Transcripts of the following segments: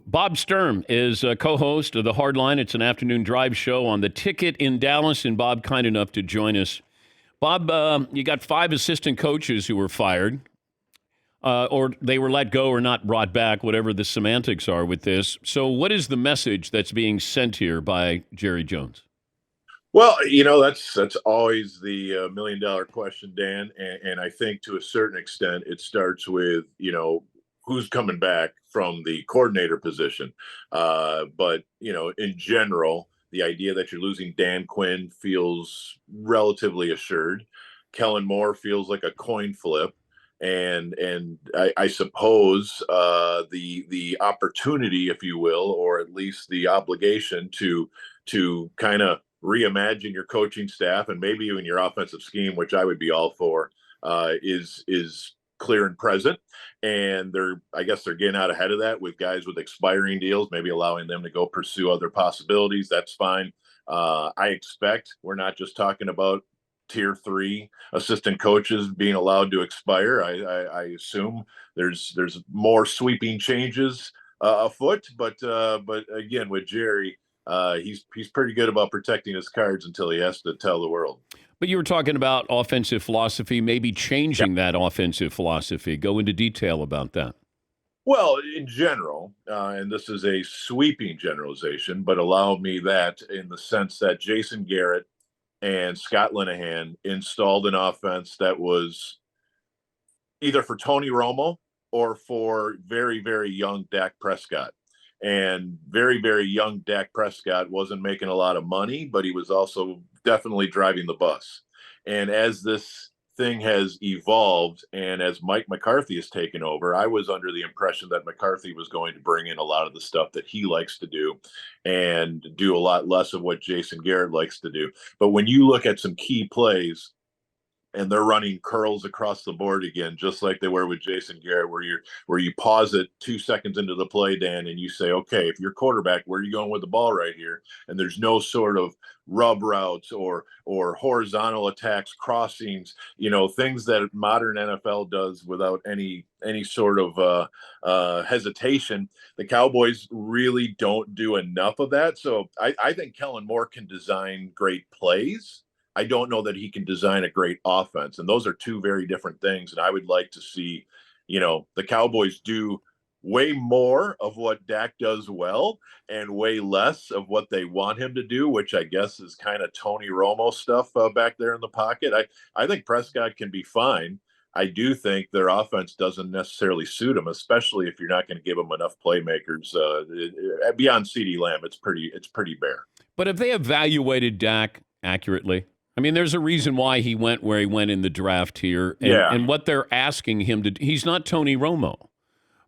Bob Strum is a co-host of the Hardline. It's an afternoon drive show on the Ticket in Dallas, and Bob kind enough to join us. Bob, you got 5 assistant coaches who were fired, or they were let go or not brought back, whatever the semantics are with this. So what is the message that's being sent here by Jerry Jones? Well, that's always the $1 million question, Dan. And I think to a certain extent, it starts with, who's coming back from the coordinator position. But, in general, the idea that you're losing Dan Quinn feels relatively assured. Kellen Moore feels like a coin flip. And I suppose the opportunity, if you will, or at least the obligation to kind of reimagine your coaching staff and maybe even your offensive scheme, which I would be all for, is clear and present. And I guess they're getting out ahead of that with guys with expiring deals, maybe allowing them to go pursue other possibilities. That's fine. I expect we're not just talking about tier 3 assistant coaches being allowed to expire. I assume there's more sweeping changes afoot, but again, with Jerry, he's pretty good about protecting his cards until he has to tell the world. But you were talking about offensive philosophy, maybe changing that offensive philosophy. Go into detail about that. Well, in general, and this is a sweeping generalization, but allow me that in the sense that Jason Garrett and Scott Linehan installed an offense that was either for Tony Romo or for very, very young Dak Prescott. And very, very young Dak Prescott wasn't making a lot of money, but he was also definitely driving the bus. And as this thing has evolved and as Mike McCarthy has taken over, I was under the impression that McCarthy was going to bring in a lot of the stuff that he likes to do and do a lot less of what Jason Garrett likes to do. But when you look at some key plays, and they're running curls across the board again, just like they were with Jason Garrett, where you pause it 2 seconds into the play, Dan, and you say, okay, if you're quarterback, where are you going with the ball right here? And there's no sort of rub routes or horizontal attacks, crossings, things that modern NFL does without any sort of hesitation. The Cowboys really don't do enough of that. So I think Kellen Moore can design great plays. I don't know that he can design a great offense. And those are two very different things. And I would like to see, the Cowboys do way more of what Dak does well and way less of what they want him to do, which I guess is kind of Tony Romo stuff back there in the pocket. I think Prescott can be fine. I do think their offense doesn't necessarily suit him, especially if you're not going to give him enough playmakers beyond CeeDee Lamb. It's pretty bare. But have they evaluated Dak accurately? I mean, there's a reason why he went where he went in the draft here, and what they're asking him to do. He's not Tony Romo,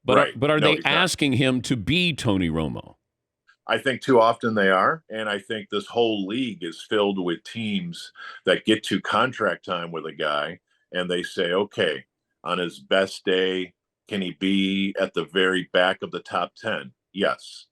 but are they asking him to be Tony Romo? I think too often they are, and I think this whole league is filled with teams that get to contract time with a guy, and they say, okay, on his best day, can he be at the very back of the top 10? Yes.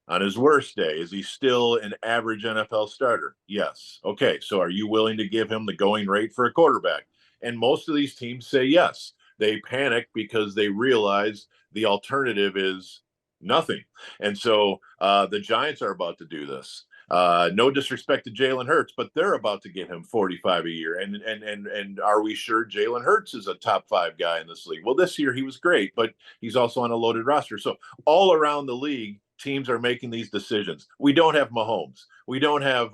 On his worst day, is he still an average NFL starter? Yes. Okay, so are you willing to give him the going rate for a quarterback? And most of these teams say yes. They panic because they realize the alternative is nothing. And so the Giants are about to do this. No disrespect to Jalen Hurts, but they're about to get him 45 a year. And are we sure Jalen Hurts is a top 5 guy in this league? Well, this year he was great, but he's also on a loaded roster. So all around the league, teams are making these decisions. We don't have Mahomes. We don't have,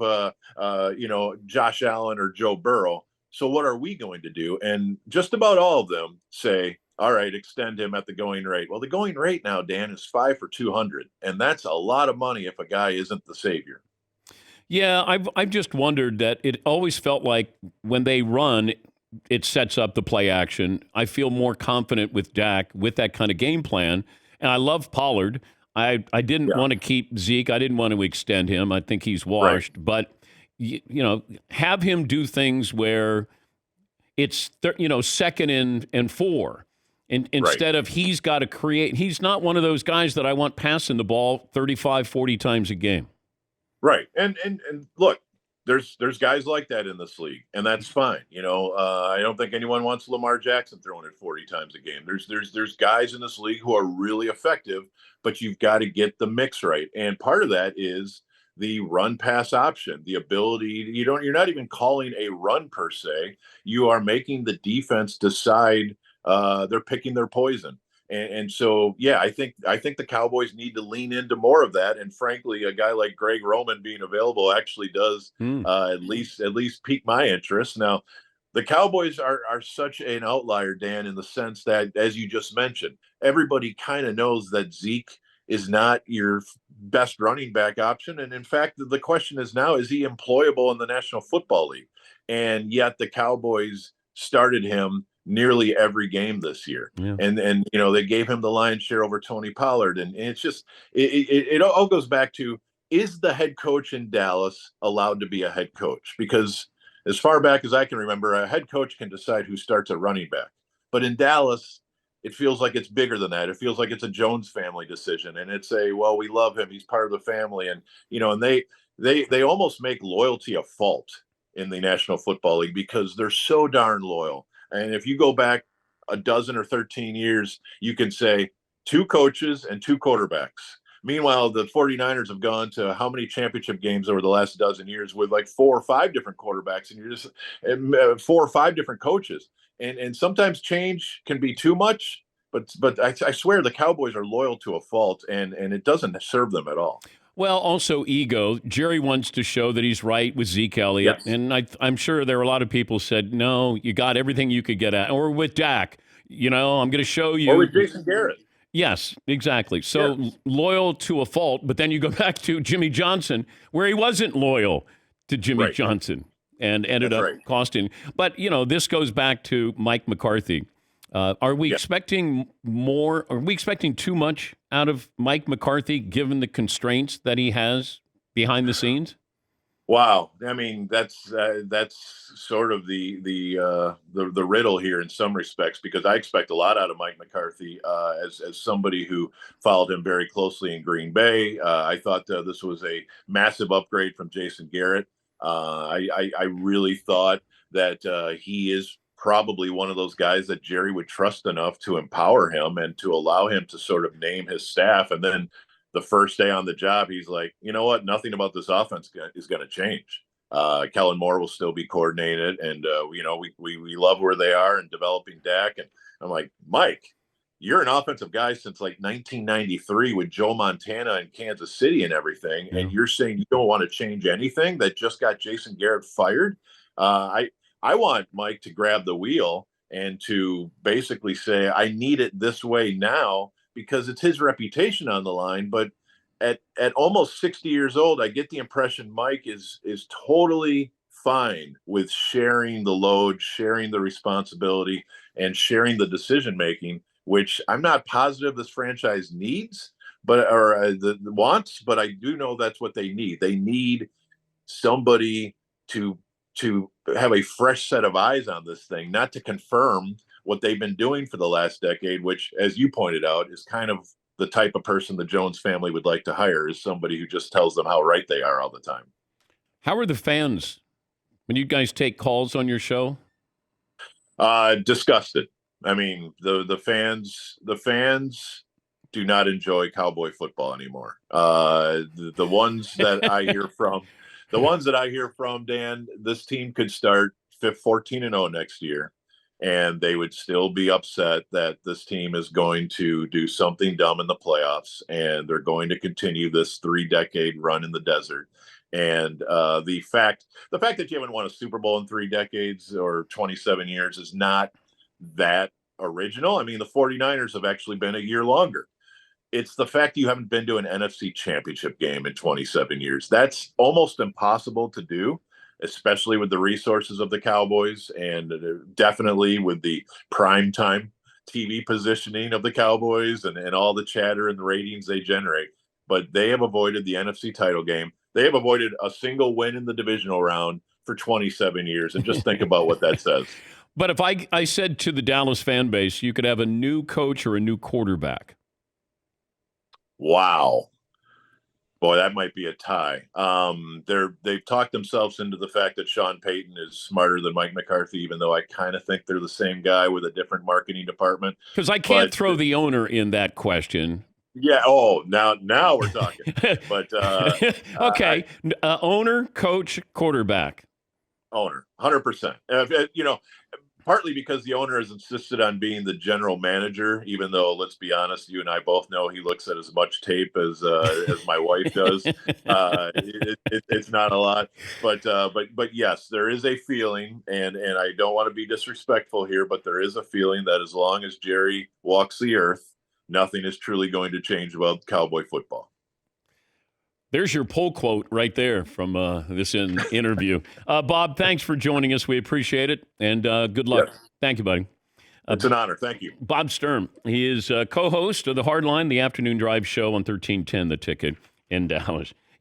Josh Allen or Joe Burrow. So what are we going to do? And just about all of them say, all right, extend him at the going rate. Well, the going rate now, Dan, is 5 for 200. And that's a lot of money if a guy isn't the savior. Yeah, I've just wondered that it always felt like when they run, it sets up the play action. I feel more confident with Dak with that kind of game plan. And I love Pollard. I didn't want to keep Zeke. I didn't want to extend him. I think he's washed. Right. But, have him do things where it's, second and 4. And instead of he's got to create. He's not one of those guys that I want passing the ball 35, 40 times a game. Right. And look, there's guys like that in this league, and that's fine. I don't think anyone wants Lamar Jackson throwing it 40 times a game. There's guys in this league who are really effective, but you've got to get the mix right. And part of that is the run pass option, the ability. You're not even calling a run per se. You are making the defense decide. They're picking their poison. And so, yeah, I think the Cowboys need to lean into more of that. And frankly, a guy like Greg Roman being available actually does at least pique my interest. Now, the Cowboys are such an outlier, Dan, in the sense that, as you just mentioned, everybody kind of knows that Zeke is not your best running back option. And in fact, the question is now, is he employable in the National Football League? And yet the Cowboys started him nearly every game this year. Yeah. And they gave him the lion's share over Tony Pollard. And it's just, it all goes back to, is the head coach in Dallas allowed to be a head coach? Because as far back as I can remember, a head coach can decide who starts a running back. But in Dallas, it feels like it's bigger than that. It feels like it's a Jones family decision. And it's well, we love him. He's part of the family. And, and they almost make loyalty a fault in the National Football League because they're so darn loyal. And if you go back a dozen or 13 years, you can say 2 coaches and 2 quarterbacks. Meanwhile, the 49ers have gone to how many championship games over the last dozen years with like 4 or 5 different quarterbacks, and you're just 4 or 5 different coaches. And sometimes change can be too much, but I swear the Cowboys are loyal to a fault, and it doesn't serve them at all. Well, also ego. Jerry wants to show that he's right with Zeke Elliott. Yes. And I'm sure there are a lot of people said, no, you got everything you could get at. Or with Dak, I'm going to show you. Or with Jason Garrett. Yes, exactly. So loyal to a fault. But then you go back to Jimmy Johnson, where he wasn't loyal to Jimmy Johnson and ended up costing. But, this goes back to Mike McCarthy. Are we expecting more? Are we expecting too much out of Mike McCarthy, given the constraints that he has behind the scenes? Wow, I mean that's sort of the riddle here in some respects, because I expect a lot out of Mike McCarthy as somebody who followed him very closely in Green Bay. I thought this was a massive upgrade from Jason Garrett. I really thought that he is probably one of those guys that Jerry would trust enough to empower him and to allow him to sort of name his staff. And then the first day on the job, he's like, you know what? Nothing about this offense is going to change. Kellen Moore will still be coordinated. And, we love where they are in developing Dak. And I'm like, Mike, you're an offensive guy since like 1993 with Joe Montana in Kansas City and everything. Yeah. And you're saying you don't want to change anything that just got Jason Garrett fired. I want Mike to grab the wheel and to basically say, I need it this way now, because it's his reputation on the line. But at almost 60 years old, I get the impression Mike is totally fine with sharing the load, sharing the responsibility, and sharing the decision-making, which I'm not positive this franchise needs, or wants, but I do know that's what they need. They need somebody to have a fresh set of eyes on this thing, not to confirm what they've been doing for the last decade, which, as you pointed out, is kind of the type of person the Jones family would like to hire, is somebody who just tells them how right they are all the time. How are the fans when you guys take calls on your show? Disgusted. I mean, the fans do not enjoy Cowboy football anymore. The ones that I hear from, Dan, this team could start 14-0 next year, and they would still be upset that this team is going to do something dumb in the playoffs, and they're going to continue this 3-decade run in the desert. And the fact that you haven't won a Super Bowl in 3 decades or 27 years is not that original. I mean, the 49ers have actually been a year longer. It's the fact you haven't been to an NFC championship game in 27 years. That's almost impossible to do, especially with the resources of the Cowboys, and definitely with the primetime TV positioning of the Cowboys and all the chatter and the ratings they generate. But they have avoided the NFC title game. They have avoided a single win in the divisional round for 27 years. And just think about what that says. But if I said to the Dallas fan base, you could have a new coach or a new quarterback. Wow. Boy, that might be a tie. They've talked themselves into the fact that Sean Payton is smarter than Mike McCarthy, even though I kind of think they're the same guy with a different marketing department. Because I can't throw the owner in that question. Yeah. Oh, now we're talking. But okay, owner, coach, quarterback. Owner, 100%. Partly because the owner has insisted on being the general manager, even though, let's be honest, you and I both know he looks at as much tape as my wife does. It's not a lot, but yes, there is a feeling, and I don't want to be disrespectful here, but there is a feeling that as long as Jerry walks the earth, nothing is truly going to change about Cowboy football. There's your poll quote right there from this interview. Bob, thanks for joining us. We appreciate it, and good luck. Yes. Thank you, buddy. It's an honor. Thank you. Bob Strum. He is co-host of the Hardline, the afternoon drive show on 1310 The Ticket in Dallas.